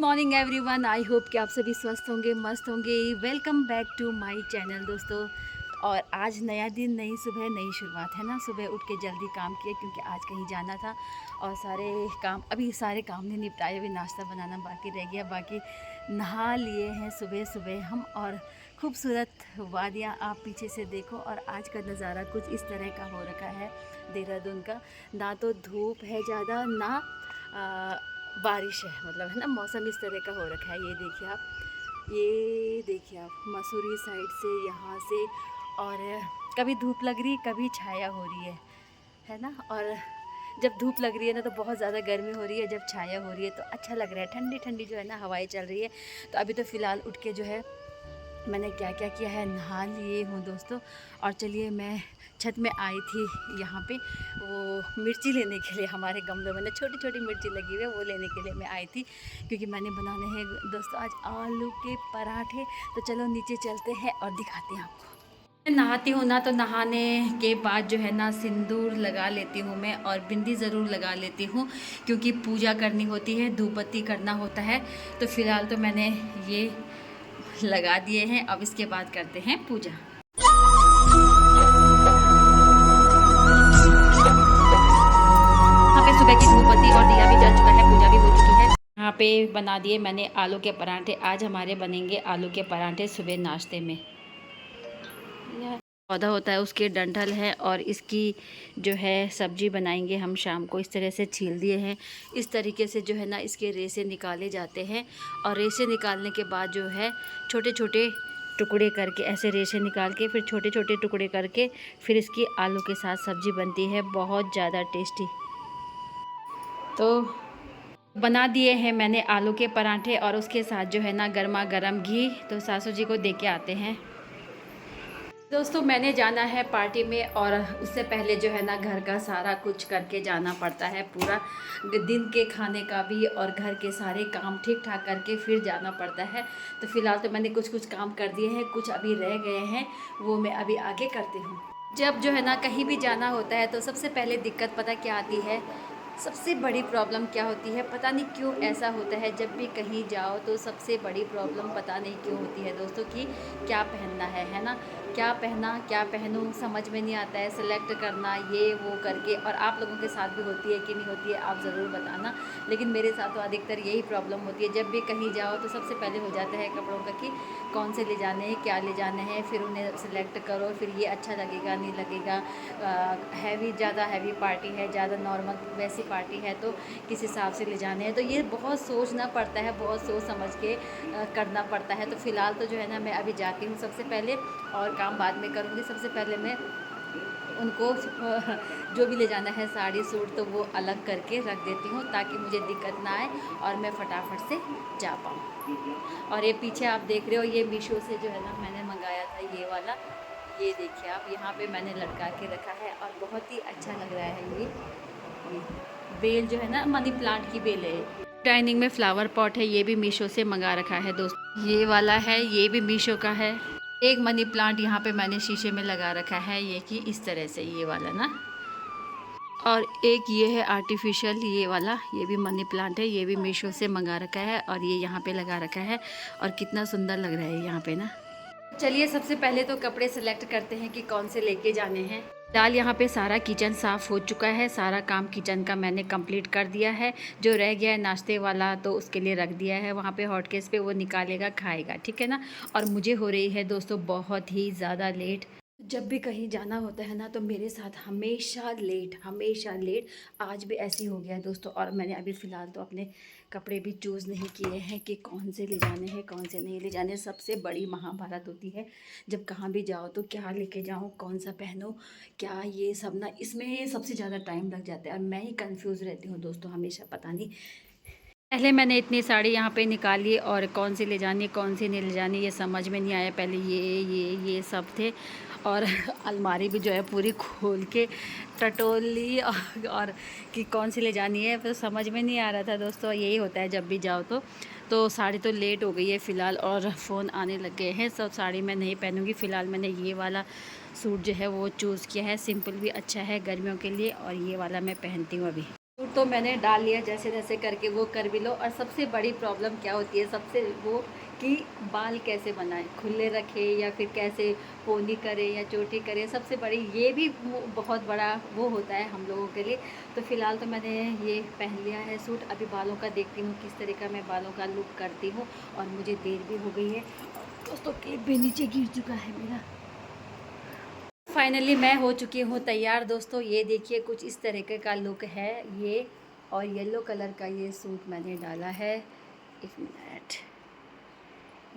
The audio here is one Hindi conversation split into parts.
Morning everyone. आई होप कि आप सभी स्वस्थ होंगे, मस्त होंगे। Welcome back to my channel दोस्तों। और आज नया दिन, नई सुबह, नई शुरुआत है ना। सुबह उठ के जल्दी काम किया क्योंकि आज कहीं जाना था और सारे काम नहीं निपटाए। अभी नाश्ता बनाना बाकी रह गया। बाकी नहा लिए हैं सुबह सुबह हम। और खूबसूरत वादियाँ आप पीछे से देखो। और आज का नज़ारा कुछ इस तरह का हो रखा है देहरादून का। ना तो धूप है ज़्यादा, ना बारिश है, मतलब है ना। मौसम इस तरह का हो रखा है। ये देखिए आप मसूरी साइड से, यहाँ से। और कभी धूप लग रही, कभी छाया हो रही है ना। और जब धूप लग रही है ना तो बहुत ज़्यादा गर्मी हो रही है, जब छाया हो रही है तो अच्छा लग रहा है। ठंडी ठंडी जो है ना हवाएं चल रही है। तो अभी तो फ़िलहाल उठ के जो है मैंने क्या क्या किया है, नहा लिए हूँ दोस्तों। और चलिए, मैं छत में आई थी यहाँ पे वो मिर्ची लेने के लिए। हमारे गमलों में ना छोटी छोटी मिर्ची लगी हुई है, वो लेने के लिए मैं आई थी क्योंकि मैंने बनाने हैं दोस्तों आज आलू के पराठे। तो चलो नीचे चलते हैं और दिखाते हैं आपको। नहाती हूँ ना तो नहाने के बाद जो है ना सिंदूर लगा लेती हूँ मैं, और बिंदी ज़रूर लगा लेती हूँ क्योंकि पूजा करनी होती है, धूप बत्ती करना होता है। तो फ़िलहाल तो मैंने ये लगा दिए हैं। अब इसके बाद करते हैं पूजा। यहाँ पे सुबह की धूप बत्ती और दिया भी जल चुका है, पूजा भी हो चुकी है। यहाँ पे बना दिए मैंने आलू के पराठे। आज हमारे बनेंगे आलू के पराठे सुबह नाश्ते में। पौधा होता है, उसके डंठल है, और इसकी जो है सब्जी बनाएंगे हम शाम को। इस तरह से छील दिए हैं। इस तरीके से जो है ना इसके रेशे निकाले जाते हैं। और रेशे निकालने के बाद जो है छोटे छोटे टुकड़े करके, ऐसे रेशे निकाल के फिर छोटे छोटे टुकड़े करके फिर इसकी आलू के साथ सब्जी बनती है, बहुत ज़्यादा टेस्टी। तो बना दिए हैं मैंने आलू के पराठे, और उसके साथ जो है ना गर्मा गर्म घी। तो सासू जी को दे के आते हैं। दोस्तों मैंने जाना है पार्टी में, और उससे पहले जो है ना घर का सारा कुछ करके जाना पड़ता है। पूरा दिन के खाने का भी और घर के सारे काम ठीक ठाक करके फिर जाना पड़ता है। तो फ़िलहाल तो मैंने कुछ काम कर दिए हैं, कुछ अभी रह गए हैं, वो मैं अभी आगे करती हूँ। जब जो है ना कहीं भी जाना होता है तो सबसे पहले दिक्कत पता क्या आती है, सबसे बड़ी प्रॉब्लम क्या होती है, पता नहीं क्यों ऐसा होता है। जब भी कहीं जाओ तो सबसे बड़ी प्रॉब्लम पता नहीं क्यों होती है दोस्तों कि क्या पहनना है ना। क्या पहना, क्या पहनूं, समझ में नहीं आता है। सेलेक्ट करना ये वो करके। और आप लोगों के साथ भी होती है कि नहीं होती है, आप ज़रूर बताना। लेकिन मेरे साथ तो अधिकतर यही प्रॉब्लम होती है। जब भी कहीं जाओ तो सबसे पहले हो जाता है कपड़ों का कि कौन से ले जाने हैं, क्या ले जाने हैं, फिर उन्हें सेलेक्ट करो, फिर ये अच्छा लगेगा नहीं लगेगा। हैवी, ज़्यादा हैवी पार्टी है, ज़्यादा नॉर्मल वैसी पार्टी है तो किस हिसाब से ले जाने हैं। तो ये बहुत सोचना पड़ता है, बहुत सोच समझ के करना पड़ता है। तो फ़िलहाल तो जो है ना मैं अभी जाती हूँ सबसे पहले, और काम बाद में करूँगी। सबसे पहले मैं उनको जो भी ले जाना है, साड़ी सूट, तो वो अलग करके रख देती हूँ ताकि मुझे दिक्कत ना आए और मैं फटाफट से जा पाऊँ। और ये पीछे आप देख रहे हो, ये मीशो से जो है ना मैंने मंगाया था ये वाला। ये देखिए आप, यहाँ पे मैंने लटका के रखा है और बहुत ही अच्छा लग रहा है। ये बेल जो है ना, मनी प्लांट की बेल है। डाइनिंग में फ्लावर पॉट है, ये भी मीशो से मंगा रखा है दोस्तों। ये वाला है, ये भी मीशो का है। एक मनी प्लांट यहाँ पे मैंने शीशे में लगा रखा है, ये कि इस तरह से, ये वाला ना। और एक ये है आर्टिफिशियल, ये वाला, ये भी मनी प्लांट है, ये भी मीशो से मंगा रखा है, और ये यहाँ पे लगा रखा है। और कितना सुंदर लग रहा है यहाँ पे ना। चलिए सबसे पहले तो कपड़े सेलेक्ट करते हैं कि कौन से लेके जाने हैं। फिलहाल यहाँ पे सारा किचन साफ़ हो चुका है, सारा काम किचन का मैंने कंप्लीट कर दिया है। जो रह गया है नाश्ते वाला तो उसके लिए रख दिया है वहाँ पे हॉटकेस पे, वो निकालेगा खाएगा, ठीक है ना। और मुझे हो रही है दोस्तों बहुत ही ज़्यादा लेट। जब भी कहीं जाना होता है ना तो मेरे साथ हमेशा लेट, हमेशा लेट। आज भी ऐसे ही हो गया है दोस्तों। और मैंने अभी फ़िलहाल तो अपने कपड़े भी चूज़ नहीं किए हैं कि कौन से ले जाने हैं, कौन से नहीं ले जाने। सबसे बड़ी महाभारत होती है जब कहाँ भी जाओ तो क्या लेके जाऊँ, कौन सा पहनूँ, क्या, ये सब ना, इसमें सबसे ज़्यादा टाइम लग जाता है। और मैं ही कंफ्यूज रहती हूँ दोस्तों हमेशा, पता नहीं। पहले मैंने इतनी साड़ी यहाँ पे निकाली और कौन सी ले जानी, कौन सी नहीं ले जानी, ये समझ में नहीं आया। पहले ये सब थे। और अलमारी भी जो है पूरी खोल के टटोल ली, और कि कौन सी ले जानी है, फिर समझ में नहीं आ रहा था दोस्तों। यही होता है जब भी जाओ तो साड़ी तो लेट हो गई है फ़िलहाल, और फ़ोन आने लग गए हैं सब। साड़ी मैं नहीं पहनूँगी फ़िलहाल। मैंने ये वाला सूट जो है वो चूज़ किया है, सिंपल भी अच्छा है गर्मियों के लिए, और ये वाला मैं पहनती हूँ अभी। सूट तो मैंने डाल लिया जैसे जैसे करके, वो कर भी लो। और सबसे बड़ी प्रॉब्लम क्या होती है, सबसे वो कि बाल कैसे बनाएं, खुले रखें या फिर कैसे पोनी करें या चोटी करें, सबसे बड़ी ये भी बहुत बड़ा वो होता है हम लोगों के लिए। तो फ़िलहाल तो मैंने ये पहन लिया है सूट। अभी बालों का देखती हूँ किस तरह का मैं बालों का लुक करती हूँ। और मुझे देर भी हो गई है दोस्तों, क्लिप भी नीचे गिर चुका है मेरा। फाइनली मैं हो चुकी हूँ तैयार दोस्तों। ये देखिए कुछ इस तरीके का लुक है ये। और येलो कलर का ये सूट मैंने डाला है। एक मिनट,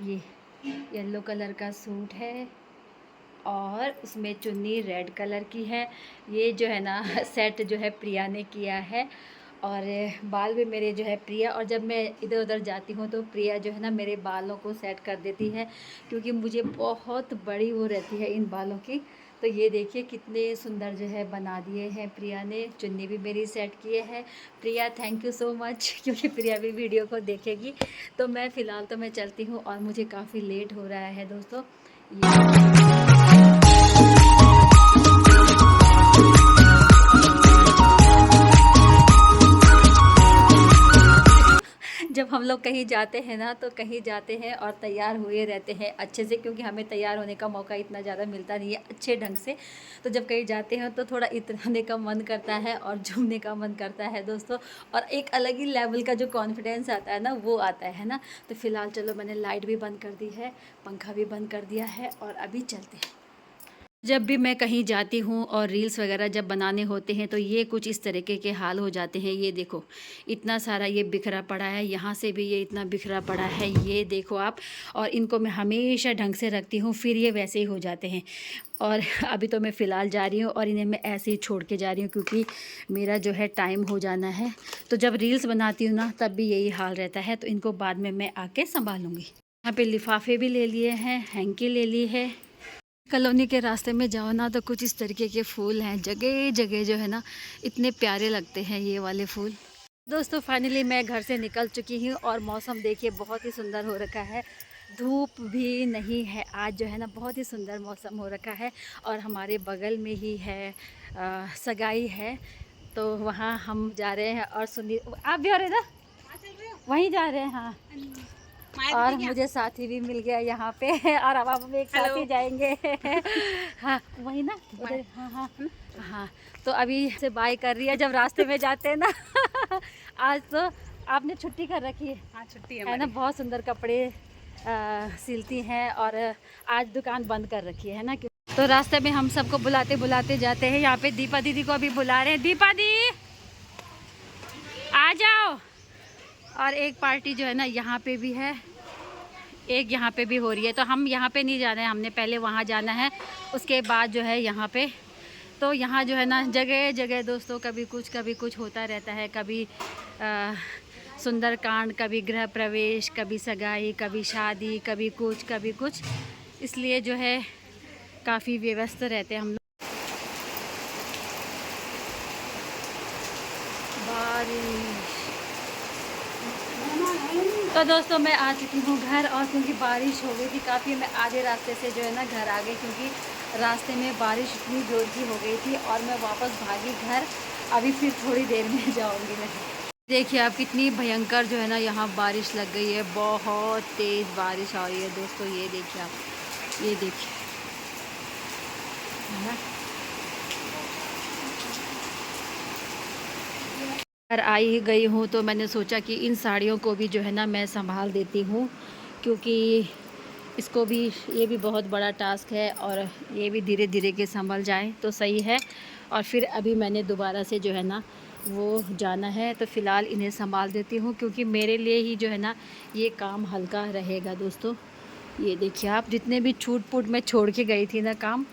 ये येलो कलर का सूट है और उसमें चुन्नी रेड कलर की है। ये जो है ना सेट जो है प्रिया ने किया है। और बाल भी मेरे जो है प्रिया, और जब मैं इधर उधर जाती हूँ तो प्रिया जो है ना मेरे बालों को सेट कर देती है, क्योंकि मुझे बहुत बड़ी वो रहती है इन बालों की। तो ये देखिए कितने सुंदर जो है बना दिए हैं प्रिया ने। चुन्नी भी मेरी सेट किए है। प्रिया थैंक यू सो मच, क्योंकि प्रिया भी वीडियो को देखेगी। तो मैं फ़िलहाल तो मैं चलती हूँ और मुझे काफ़ी लेट हो रहा है दोस्तों। जब हम लोग कहीं जाते हैं ना, तो कहीं जाते हैं और तैयार हुए रहते हैं अच्छे से, क्योंकि हमें तैयार होने का मौका इतना ज़्यादा मिलता नहीं है अच्छे ढंग से। तो जब कहीं जाते हैं तो थोड़ा इतराने का मन करता है और झूमने का मन करता है दोस्तों। और एक अलग ही लेवल का जो कॉन्फिडेंस आता है ना, वो आता है ना। तो फ़िलहाल चलो, मैंने लाइट भी बंद कर दी है, पंखा भी बंद कर दिया है और अभी चलते हैं। जब भी मैं कहीं जाती हूँ और रील्स वगैरह जब बनाने होते हैं तो ये कुछ इस तरीके के हाल हो जाते हैं। ये देखो इतना सारा ये बिखरा पड़ा है, यहाँ से भी ये इतना बिखरा पड़ा है, ये देखो आप। और इनको मैं हमेशा ढंग से रखती हूँ, फिर ये वैसे ही हो जाते हैं। और अभी तो मैं फ़िलहाल जा रही हूँ और इन्हें मैं ऐसे ही छोड़ के जा रही हूँ, क्योंकि मेरा जो है टाइम हो जाना है। तो जब रील्स बनाती हूँ ना, तब भी यही हाल रहता है। तो इनको बाद में मैं आके संभालूँगी। यहाँ पे लिफाफे भी ले लिए हैं, हैंकी ले ली है। कॉलोनी के रास्ते में जाओ ना, तो कुछ इस तरीके के फूल हैं जगह जगह जो है ना, इतने प्यारे लगते हैं ये वाले फूल। दोस्तों फाइनली मैं घर से निकल चुकी हूँ और मौसम देखिए बहुत ही सुंदर हो रखा है। धूप भी नहीं है आज जो है ना, बहुत ही सुंदर मौसम हो रखा है। और हमारे बगल में ही है सगाई है, तो वहाँ हम जा रहे हैं। और सुनिए, आप भी हो रहे ना, वहीं जा रहे हैं। हाँ, और मुझे साथी भी मिल गया यहाँ पे और अब हम एक साथ ही जाएंगे। हाँ वही ना उधर। हाँ हाँ हाँ। तो अभी से बाय कर रही है जब रास्ते में जाते हैं ना। आज तो आपने छुट्टी कर रखी है। हाँ छुट्टी है ना, बहुत सुंदर कपड़े सिलती हैं और आज दुकान बंद कर रखी है ना। तो रास्ते में हम सबको बुलाते बुलाते जाते हैं। यहाँ पे दीपा दीदी को अभी बुला रहे हैं। दीपा दी आ जाओ। और एक पार्टी जो है ना यहाँ पे भी है, एक यहाँ पे भी हो रही है। तो हम यहाँ पे नहीं जा रहे हैं, हमने पहले वहाँ जाना है, उसके बाद जो है यहाँ पे। तो यहाँ जो है ना जगह जगह दोस्तों कभी कुछ होता रहता है। कभी सुंदरकांड, कभी गृह प्रवेश, कभी सगाई, कभी शादी, कभी कुछ। इसलिए जो है काफ़ी व्यस्त रहते हैं हम लोग। बारिश। तो दोस्तों मैं आ चुकी हूँ घर, और क्योंकि बारिश हो गई थी काफ़ी, मैं आधे रास्ते से जो है ना घर आ गई, क्योंकि रास्ते में बारिश इतनी ज़ोर की हो गई थी। और मैं वापस भागी घर। अभी फिर थोड़ी देर में जाऊँगी मैं। देखिए आप कितनी भयंकर जो है ना यहाँ बारिश लग गई है, बहुत तेज़ बारिश आ रही है दोस्तों। ये देखिए आप, ये देखिए है ना। घर आई गई हूँ तो मैंने सोचा कि इन साड़ियों को भी जो है ना मैं संभाल देती हूँ, क्योंकि इसको भी, ये भी बहुत बड़ा टास्क है और ये भी धीरे धीरे के संभल जाए तो सही है। और फिर अभी मैंने दोबारा से जो है ना वो जाना है, तो फ़िलहाल इन्हें संभाल देती हूँ, क्योंकि मेरे लिए ही जो है ना ये काम हल्का रहेगा दोस्तों। ये देखिए आप, जितने भी छूट फूट मैं छोड़ के गई थी ना काम,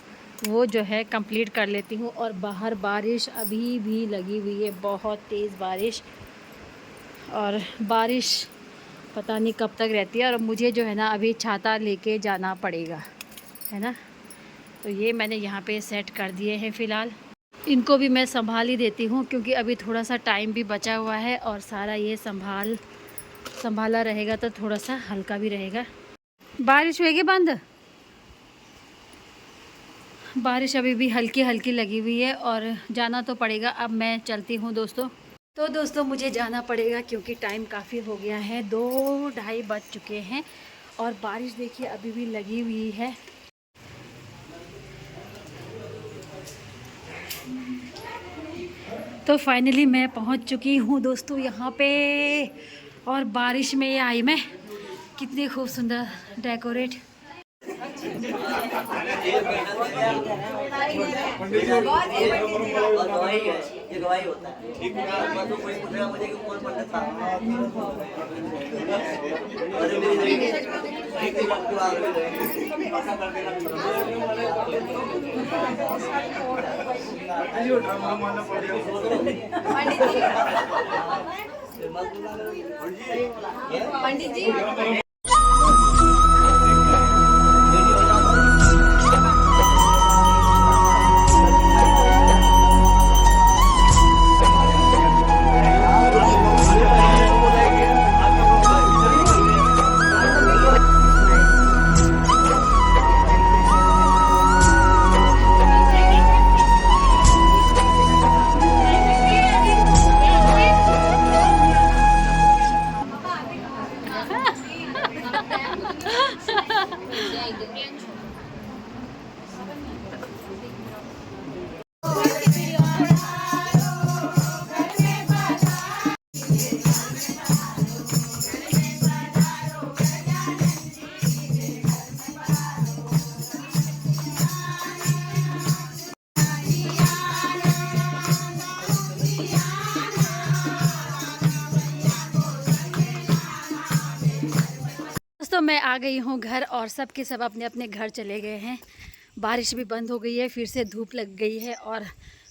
वो जो है कंप्लीट कर लेती हूँ। और बाहर बारिश अभी भी लगी हुई है, बहुत तेज़ बारिश। और बारिश पता नहीं कब तक रहती है, और मुझे जो है ना अभी छाता लेके जाना पड़ेगा, है ना। तो ये मैंने यहाँ पे सेट कर दिए हैं फ़िलहाल। इनको भी मैं संभाल ही देती हूँ, क्योंकि अभी थोड़ा सा टाइम भी बचा हुआ है और सारा ये संभाला रहेगा तो थोड़ा सा हल्का भी रहेगा। बारिश होगी बंद। बारिश अभी भी हल्की हल्की लगी हुई है और जाना तो पड़ेगा। अब मैं चलती हूँ दोस्तों। तो दोस्तों मुझे जाना पड़ेगा क्योंकि टाइम काफ़ी हो गया है, 2-2:30 बज चुके हैं और बारिश देखिए अभी भी लगी हुई है। तो फाइनली मैं पहुंच चुकी हूं दोस्तों यहाँ पे, और बारिश में ये आई मैं, कितनी खूब सुंदर डेकोरेट। पंडित जी दोस्तों मैं आ गई हूँ घर और सब के सब अपने अपने घर चले गए हैं। बारिश भी बंद हो गई है, फिर से धूप लग गई है और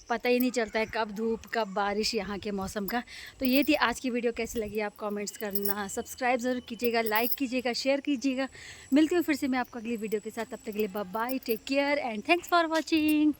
पता ही नहीं चलता है कब धूप कब बारिश यहाँ के मौसम का। तो ये थी आज की वीडियो, कैसी लगी आप कमेंट्स करना, सब्सक्राइब ज़रूर कीजिएगा, लाइक कीजिएगा, शेयर कीजिएगा। मिलती हूँ फिर से मैं आपको अगली वीडियो के साथ, तब तक के लिए bye bye, take care and thanks for watching.